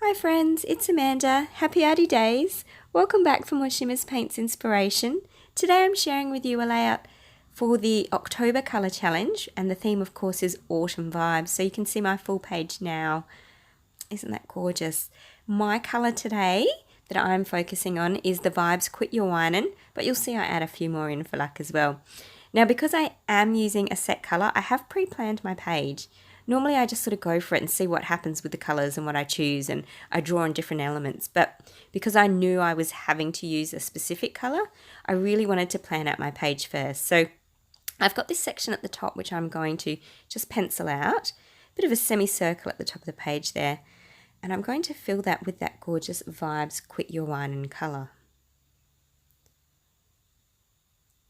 Hi friends, it's Amanda. Happy Arty Days. Welcome back for more Shimmerz Paints inspiration. Today I'm sharing with you a layout for the October colour challenge, and the theme of course is autumn vibes. So you can see my full page now. Isn't that gorgeous? My colour today that I'm focusing on is the Vibes Quit Your Whinin', but you'll see I add a few more in for luck as well. Now because I am using a set colour, I have pre-planned my page. Normally I just sort of go for it and see what happens with the colours and what I choose, and I draw on different elements. But because I knew I was having to use a specific colour, I really wanted to plan out my page first. So I've got this section at the top which I'm going to just pencil out, a bit of a semicircle at the top of the page there, and I'm going to fill that with that gorgeous Vibes Quit Your Whinin' colour.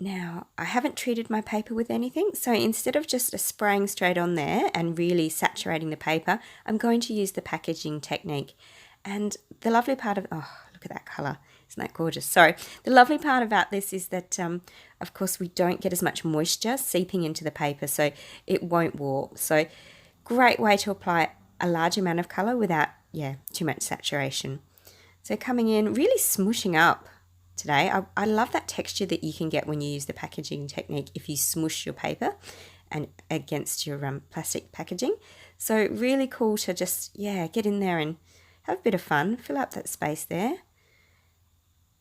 Now, I haven't treated my paper with anything, so instead of just spraying straight on there and really saturating the paper, I'm going to use the packaging technique. And the lovely part of, oh, look at that colour, isn't that gorgeous? Sorry, the lovely part about this is that, of course, we don't get as much moisture seeping into the paper, so it won't warp. So, great way to apply a large amount of colour without, too much saturation. So coming in, really smooshing up today. I love that texture that you can get when you use the packaging technique if you smoosh your paper and against your plastic packaging. So really cool to just, get in there and have a bit of fun, fill up that space there.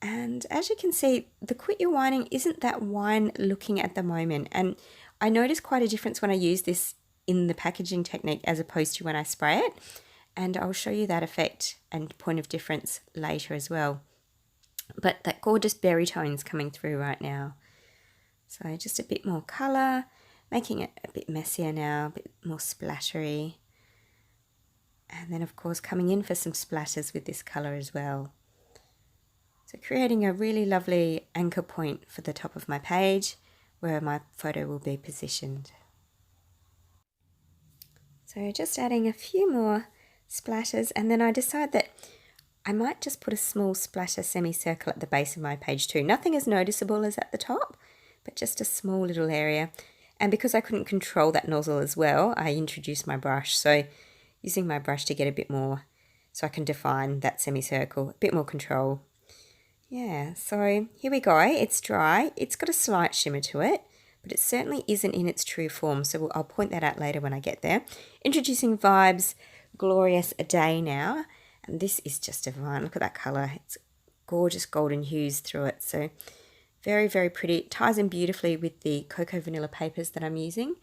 And as you can see, the Quit Your Whining isn't that wine looking at the moment. And I noticed quite a difference when I use this in the packaging technique as opposed to when I spray it. And I'll show you that effect and point of difference later as well. But that gorgeous berry tone's coming through right now. So just a bit more colour, making it a bit messier now, a bit more splattery. And then of course coming in for some splatters with this colour as well. So creating a really lovely anchor point for the top of my page where my photo will be positioned. So just adding a few more splatters, and then I decide that I might just put a small splatter semicircle at the base of my page too. Nothing as noticeable as at the top, but just a small little area. And because I couldn't control that nozzle as well, I introduced my brush. So using my brush to get a bit more, so I can define that semicircle, a bit more control. Yeah, so here we go. It's dry. It's got a slight shimmer to it, but it certainly isn't in its true form. So I'll point that out later when I get there. Introducing Vibes Glorious A Day now. And this is just divine. Look at that colour. It's gorgeous golden hues through it. So very, very pretty. It ties in beautifully with the cocoa vanilla papers that I'm using.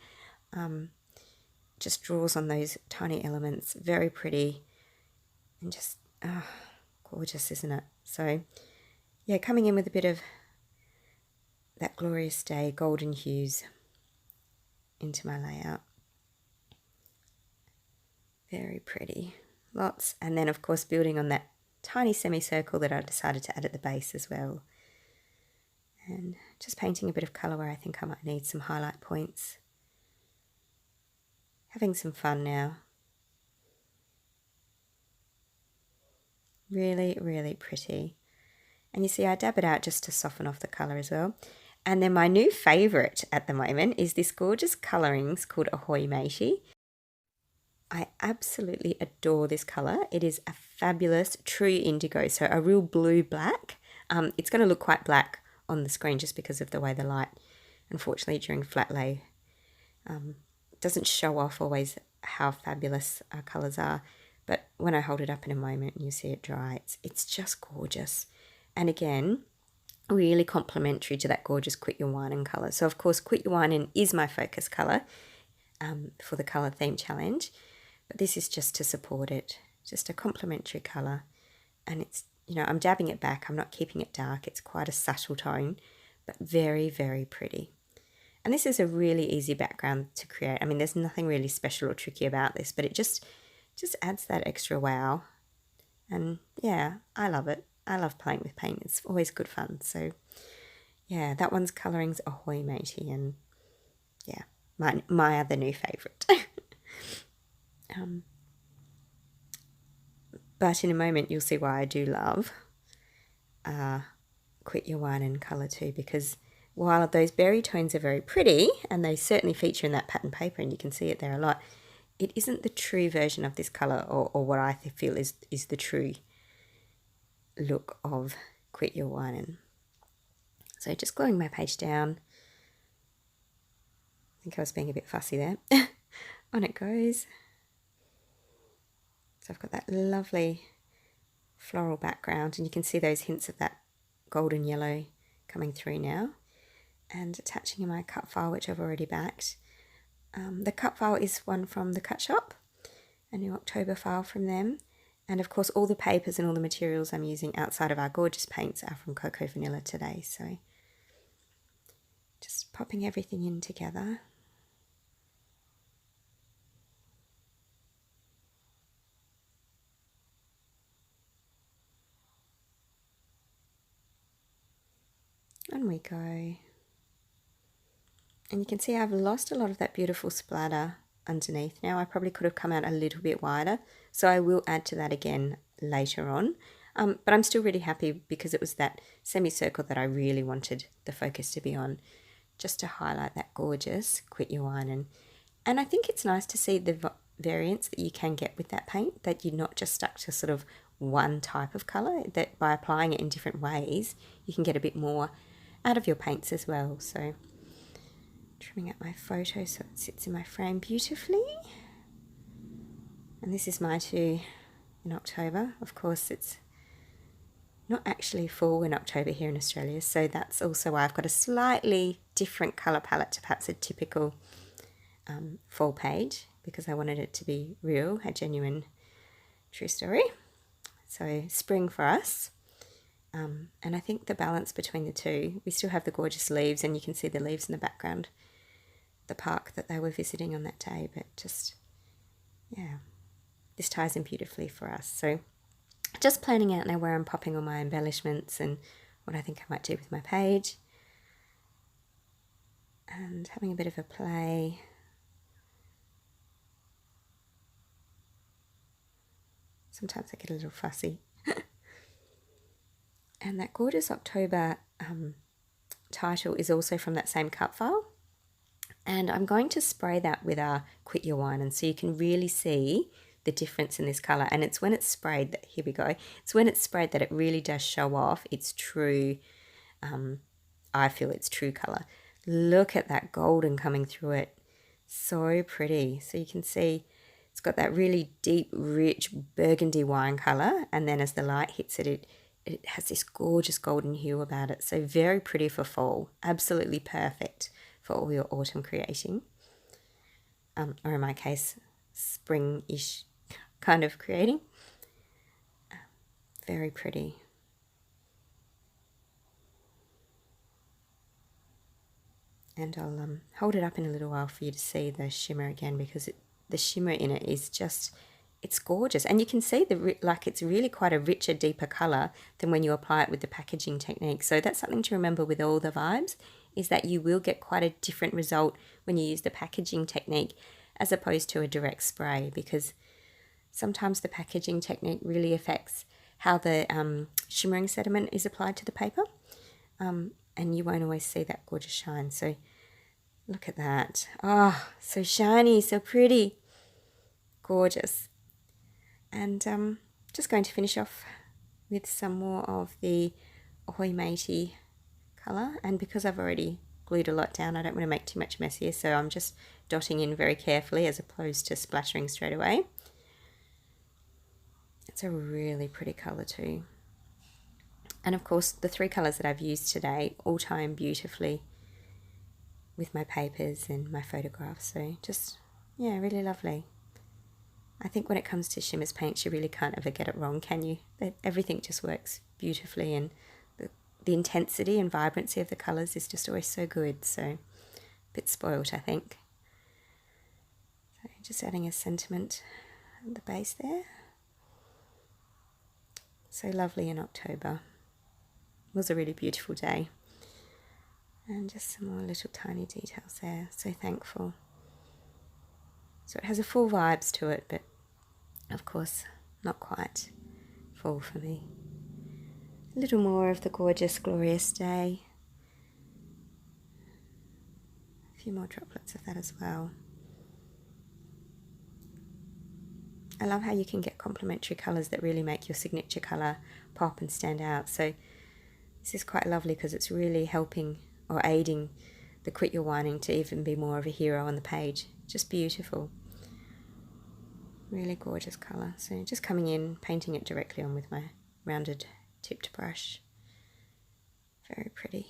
Just draws on those tiny elements. Very pretty. And just gorgeous, isn't it? So yeah, coming in with a bit of that glorious day golden hues into my layout. Very pretty. Lots, and then of course building on that tiny semicircle that I decided to add at the base as well. And just painting a bit of colour where I think I might need some highlight points. Having some fun now. Really, really pretty. And you see I dab it out just to soften off the colour as well. And then my new favourite at the moment is this gorgeous colourings called Ahoy Matey. I absolutely adore this colour. It is a fabulous true indigo, so a real blue-black. It's going to look quite black on the screen just because of the way the light, unfortunately, during flat lay, doesn't show off always how fabulous our colours are. But when I hold it up in a moment and you see it dry, it's just gorgeous. And again, really complementary to that gorgeous Quit Your Whinin' colour. So, of course, Quit Your Whinin' is my focus colour for the colour theme challenge. But this is just to support it, just a complementary colour. And it's, I'm dabbing it back. I'm not keeping it dark. It's quite a subtle tone, but very, very pretty. And this is a really easy background to create. I mean, there's nothing really special or tricky about this, but it just adds that extra wow. And yeah, I love it. I love playing with paint. It's always good fun. So yeah, that one's colourings Ahoy Matey, and yeah, my other new favourite. But in a moment you'll see why I do love Quit Your Whinin' colour too, because while those berry tones are very pretty, and they certainly feature in that pattern paper, and you can see it there a lot, it isn't the true version of this colour, or what I feel is the true look of Quit Your Whining. So just gluing my page down. I think I was being a bit fussy there. On it goes. So I've got that lovely floral background, and you can see those hints of that golden yellow coming through now. And attaching in my cut file, which I've already backed. The cut file is one from the Cut Shop, a new October file from them. And of course, all the papers and all the materials I'm using outside of our gorgeous paints are from Cocoa Vanilla today. So just popping everything in together. On we go. And you can see I've lost a lot of that beautiful splatter underneath now. I probably could have come out a little bit wider, so I will add to that again later on. But I'm still really happy because it was that semicircle that I really wanted the focus to be on, just to highlight that gorgeous Quit Your Whining. And I think it's nice to see the variants that you can get with that paint, that you're not just stuck to sort of one type of colour, that by applying it in different ways, you can get a bit more out of your paints as well. So trimming out my photo so it sits in my frame beautifully. And this is my two in October. Of course, it's not actually fall in October here in Australia, so that's also why I've got a slightly different colour palette to perhaps a typical fall page, because I wanted it to be real, a genuine, true story. So spring for us. And I think the balance between the two, we still have the gorgeous leaves, and you can see the leaves in the background, the park that they were visiting on that day, but just, yeah, this ties in beautifully for us. So just planning out now where I'm popping all my embellishments and what I think I might do with my page, and having a bit of a play. Sometimes I get a little fussy. And that gorgeous October title is also from that same cut file. And I'm going to spray that with our Quit Your Whining, so you can really see the difference in this colour. And it's when it's sprayed that, here we go, it's when it's sprayed that it really does show off its true, I feel its true colour. Look at that golden coming through it. So pretty. So you can see it's got that really deep, rich burgundy wine colour. And then as the light hits it, it has this gorgeous golden hue about it. So very pretty for fall. Absolutely perfect for all your autumn creating. Or in my case, spring-ish kind of creating. Very pretty. And I'll hold it up in a little while for you to see the shimmer again, because the shimmer in it is just, it's gorgeous. And you can see it's really quite a richer, deeper colour than when you apply it with the packaging technique. So that's something to remember with all the vibes, is that you will get quite a different result when you use the packaging technique as opposed to a direct spray, because sometimes the packaging technique really affects how the shimmering sediment is applied to the paper, and you won't always see that gorgeous shine. So look at that. Oh, so shiny, so pretty, gorgeous. And just going to finish off with some more of the Ahoy Matey colour, and because I've already glued a lot down, I don't want to make too much mess here, so I'm just dotting in very carefully as opposed to splattering straight away. It's a really pretty colour too. And of course the three colours that I've used today all tie in beautifully with my papers and my photographs, so just, yeah, really lovely. I think when it comes to Shimmerz Paints, you really can't ever get it wrong, can you? Everything just works beautifully, and the intensity and vibrancy of the colours is just always so good. So a bit spoilt, I think. So just adding a sentiment at the base there. So lovely in October. It was a really beautiful day. And just some more little tiny details there. So thankful. So it has a full vibes to it, but of course not quite full for me. A little more of the gorgeous, glorious day. A few more droplets of that as well. I love how you can get complementary colours that really make your signature colour pop and stand out. So this is quite lovely because it's really helping or aiding the Quit Your Whining to even be more of a hero on the page. Just beautiful. Really gorgeous colour. So just coming in, painting it directly on with my rounded tipped brush. Very pretty.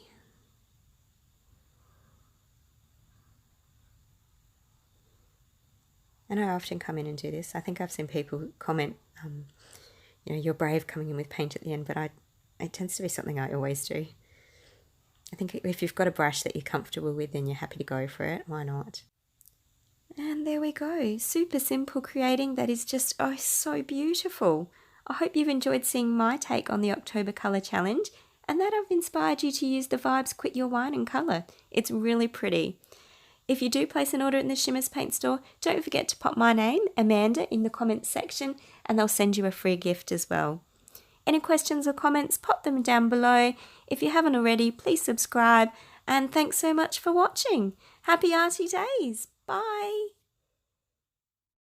And I often come in and do this. I think I've seen people comment, you know, you're brave coming in with paint at the end, but it tends to be something I always do. I think if you've got a brush that you're comfortable with and you're happy to go for it, why not? And there we go. Super simple creating that is just, oh, so beautiful. I hope you've enjoyed seeing my take on the October Colour Challenge and that I've inspired you to use the Vibes Quit Your Whining colour. It's really pretty. If you do place an order in the Shimmerz Paint store, don't forget to pop my name, Amanda, in the comments section and they'll send you a free gift as well. Any questions or comments, pop them down below. If you haven't already, please subscribe and thanks so much for watching. Happy arty days. Bye.